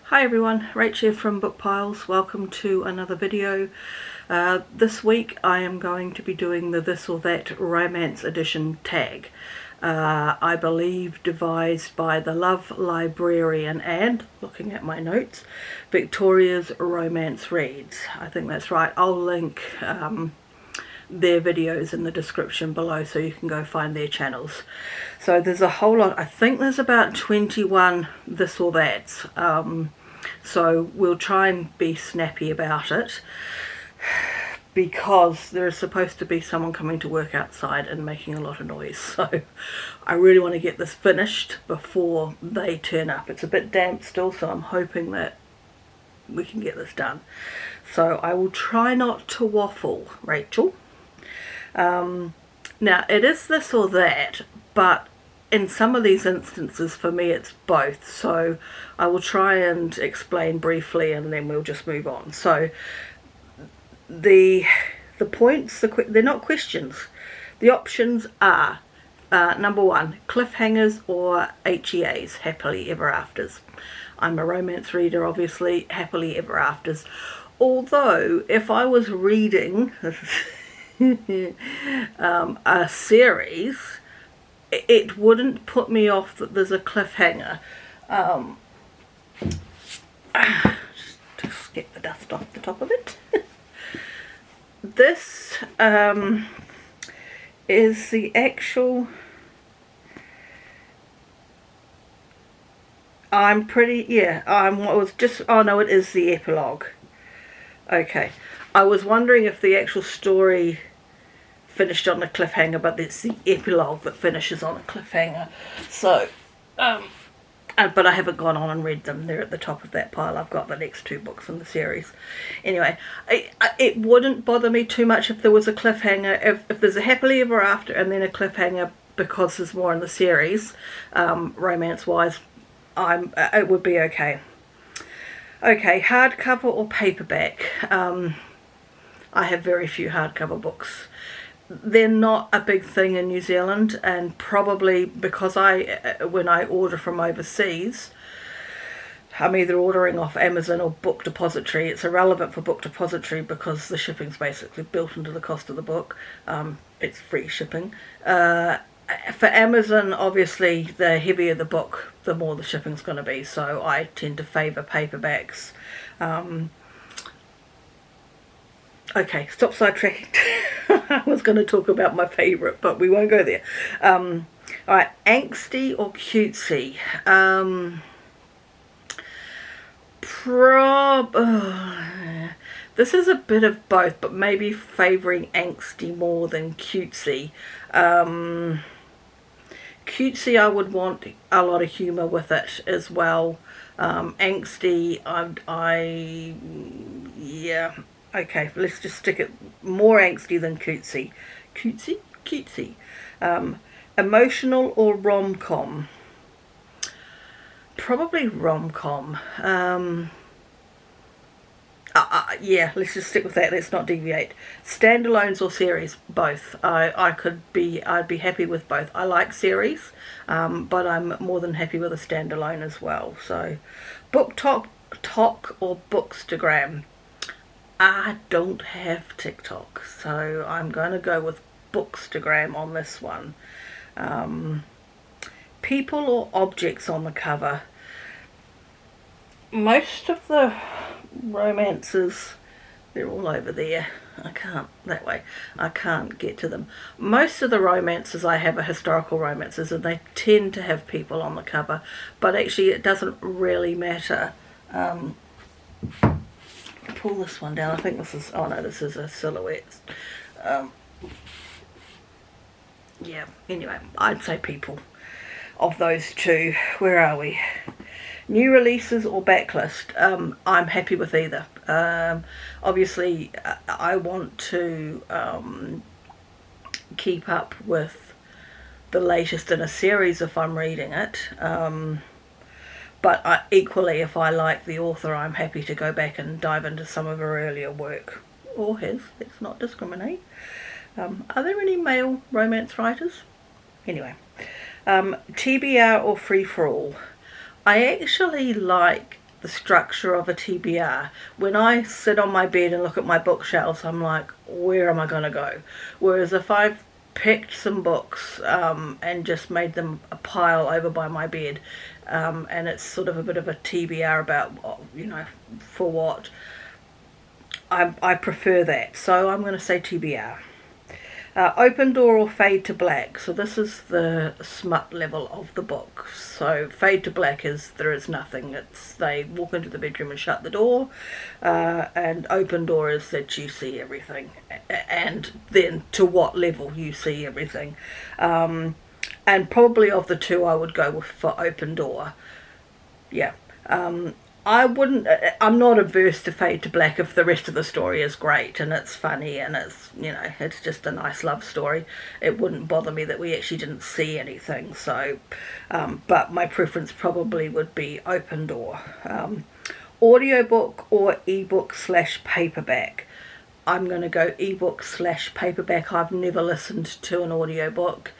Hi everyone, Rach here from Book Piles. Welcome to another video. This week I am going to be doing the This or That Romance Edition tag. I believe devised by the Love Librarian and, looking at my notes, Victoria's Romance Reads. I think that's right. I'll link their videos in the description below so you can go find their channels. So there's a whole lot. I think there's about 21 This or That's. So we'll try and be snappy about it because there is supposed to be someone coming to work outside and making a lot of noise. So I really want to get this finished before they turn up. It's a bit damp still, so I'm hoping that we can get this done. So I will try not to waffle, Rachel. Now it is this or that, but in some of these instances for me it's both, so I will try and explain briefly and then we'll just move on. So the points, they're not questions. The options are number one, cliffhangers or HEAs, happily ever afters. I'm a romance reader, obviously, happily ever afters. Although if I was reading a series, it wouldn't put me off that there's a cliffhanger. Just get the dust off the top of it. This is the actual... I'm pretty... yeah, I was just... oh no, it is the epilogue. Okay. I was wondering if the actual story finished on a cliffhanger, but it's the epilogue that finishes on a cliffhanger. So, but I haven't gone on and read them. They're at the top of that pile. I've got the next two books in the series. Anyway, it wouldn't bother me too much if there was a cliffhanger. If there's a happily ever after and then a cliffhanger because there's more in the series, romance-wise, it would be okay. Okay, hardcover or paperback. I have very few hardcover books. They're not a big thing in New Zealand, and probably because when I order from overseas, I'm either ordering off Amazon or Book Depository. It's irrelevant for Book Depository because the shipping's basically built into the cost of the book. It's free shipping. For Amazon, obviously, the heavier the book, the more the shipping's going to be, so I tend to favour paperbacks. Okay, stop sidetracking. I was going to talk about my favourite, but we won't go there. Alright, angsty or cutesy? This is a bit of both, but maybe favouring angsty more than cutesy. Cutesy, I would want a lot of humour with it as well. Angsty, yeah. Okay, let's just stick it more angsty than cutesy. Cutesy? Cutesy. Emotional or rom-com? Probably rom-com. Yeah, let's just stick with that. Let's not deviate. Standalones or series? Both. I'd be happy with both. I like series, but I'm more than happy with a standalone as well. So, Booktok or Bookstagram? I don't have TikTok, so I'm going to go with Bookstagram on this one. People or objects on the cover? Most of the romances, they're all over there. I can't get to them. Most of the romances I have are historical romances, and they tend to have people on the cover, but actually it doesn't really matter. Pull this one down. I think this is, oh no, this is a silhouette. Yeah, anyway, I'd say people. Of those two, where are we? New releases or backlist? I'm happy with either. Obviously, I want to keep up with the latest in a series if I'm reading it. But equally, if I like the author, I'm happy to go back and dive into some of her earlier work. Or his, let's not discriminate. Are there any male romance writers? Anyway, TBR or free-for-all? I actually like the structure of a TBR. When I sit on my bed and look at my bookshelves, I'm like, where am I going to go? Whereas if I've picked some books and just made them a pile over by my bed, and it's sort of a bit of a TBR about, you know, for what, I prefer that. So I'm going to say TBR. Open door or fade to black. So this is the smut level of the book. So fade to black is there is nothing. It's they walk into the bedroom and shut the door, and open door is that you see everything, and then to what level you see everything. And probably of the two, I would go with for open door. Yeah. I'm not averse to fade to black if the rest of the story is great and it's funny and it's, you know, it's just a nice love story. It wouldn't bother me that we actually didn't see anything. So, but my preference probably would be open door. Audiobook or ebook / paperback. I'm going to go ebook / paperback. I've never listened to an audiobook.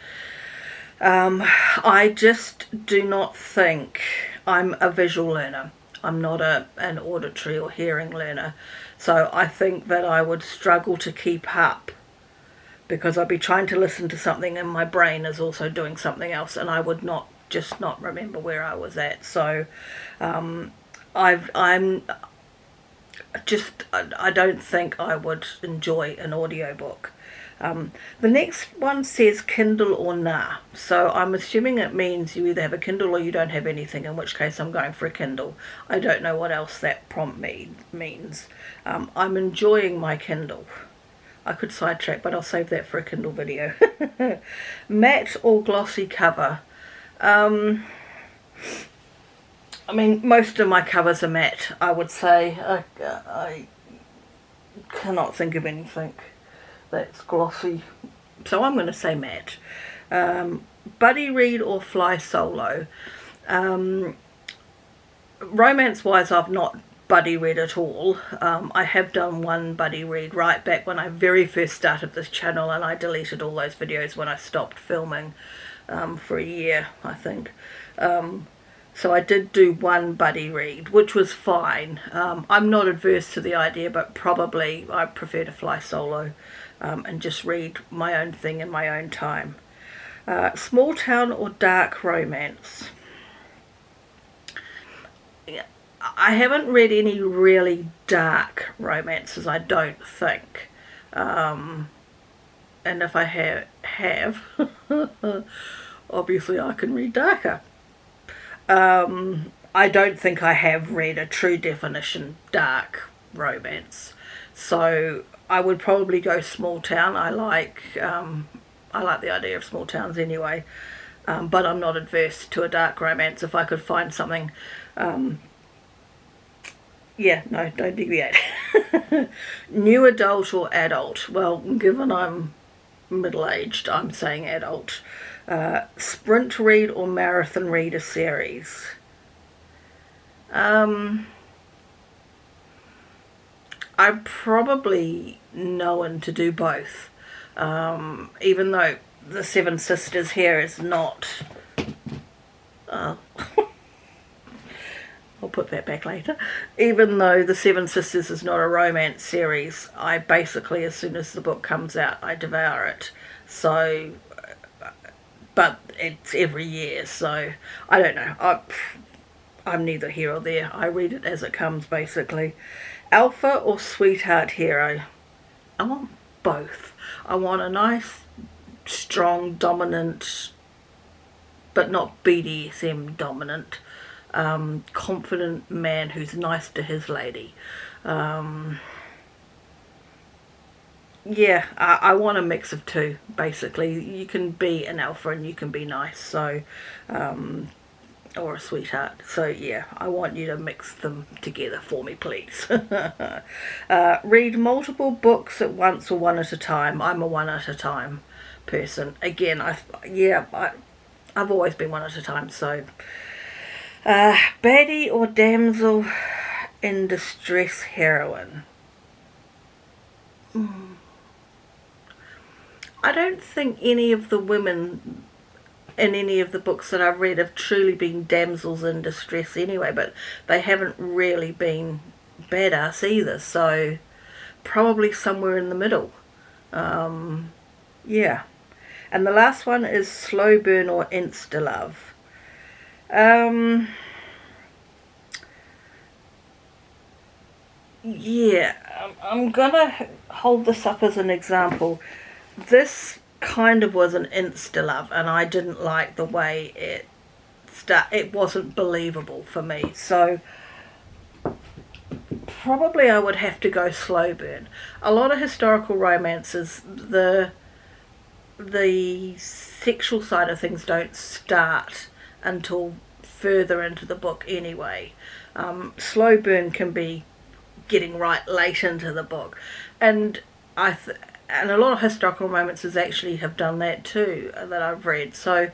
I just do not think I'm a visual learner. I'm not an auditory or hearing learner. So I think that I would struggle to keep up because I'd be trying to listen to something and my brain is also doing something else and I would not remember where I was at. So I don't think I would enjoy an audiobook. The next one says Kindle or nah, so I'm assuming it means you either have a Kindle or you don't have anything, in which case I'm going for a Kindle. I don't know what else that prompt means. I'm enjoying my Kindle. I could sidetrack, but I'll save that for a Kindle video. Matte or glossy cover. I mean, most of my covers are matte, I would say. I cannot think of anything that's glossy, so I'm going to say matte. Buddy read or fly solo. Romance wise, I've not buddy read at all. I have done one buddy read right back when I very first started this channel, and I deleted all those videos when I stopped filming for a year, I think. So I did do one buddy read, which was fine. I'm not adverse to the idea, but probably I prefer to fly solo and just read my own thing in my own time. Small town or dark romance. I haven't read any really dark romances, I don't think. And if I have obviously I can read darker. I don't think I have read a true definition dark romance. So I would probably go small town. I like the idea of small towns anyway, but I'm not adverse to a dark romance if I could find something. Yeah, no, don't deviate. New adult or adult? Well, given I'm middle-aged, I'm saying adult. Sprint read or marathon read a series? I'm probably known to do both, even though the Seven Sisters here is not I'll put that back later. Even though the Seven Sisters is not a romance series, I basically, as soon as the book comes out, I devour it. So, but it's every year, so I don't know. I'm neither here or there. I read it as it comes, basically. Alpha or sweetheart hero? I want both. I want a nice, strong, dominant, but not BDSM dominant, confident man who's nice to his lady. Yeah, I want a mix of two, basically. You can be an alpha and you can be nice, so or a sweetheart. So yeah, I want you to mix them together for me, please. Read multiple books at once or one at a time. I'm a one at a time person. Again, I've always been one at a time. So Baddie or damsel in distress heroine? I don't think any of the women in any of the books that I've read have truly been damsels in distress anyway, but they haven't really been badass either, so probably somewhere in the middle. Yeah. And the last one is slow burn or instalove. Yeah, I'm gonna hold this up as an example. This kind of was an insta-love, and I didn't like the way it wasn't believable for me. So probably I would have to go slow burn. A lot of historical romances, the sexual side of things don't start until further into the book anyway. Slow burn can be getting right late into the book, and and a lot of historical romances actually have done that too, that I've read. So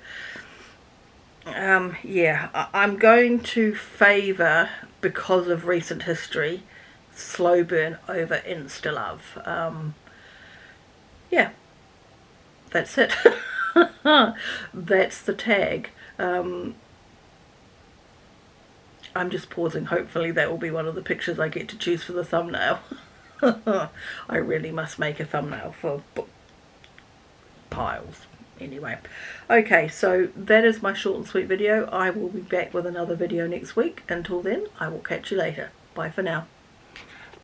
yeah, I'm going to favour, because of recent history, slow burn over insta-love. Yeah, that's it. That's the tag. I'm just pausing. Hopefully that will be one of the pictures I get to choose for the thumbnail. I really must make a thumbnail for book piles. Anyway, okay, so that is my short and sweet video. I will be back with another video next week. Until then, I will catch you later. Bye for now.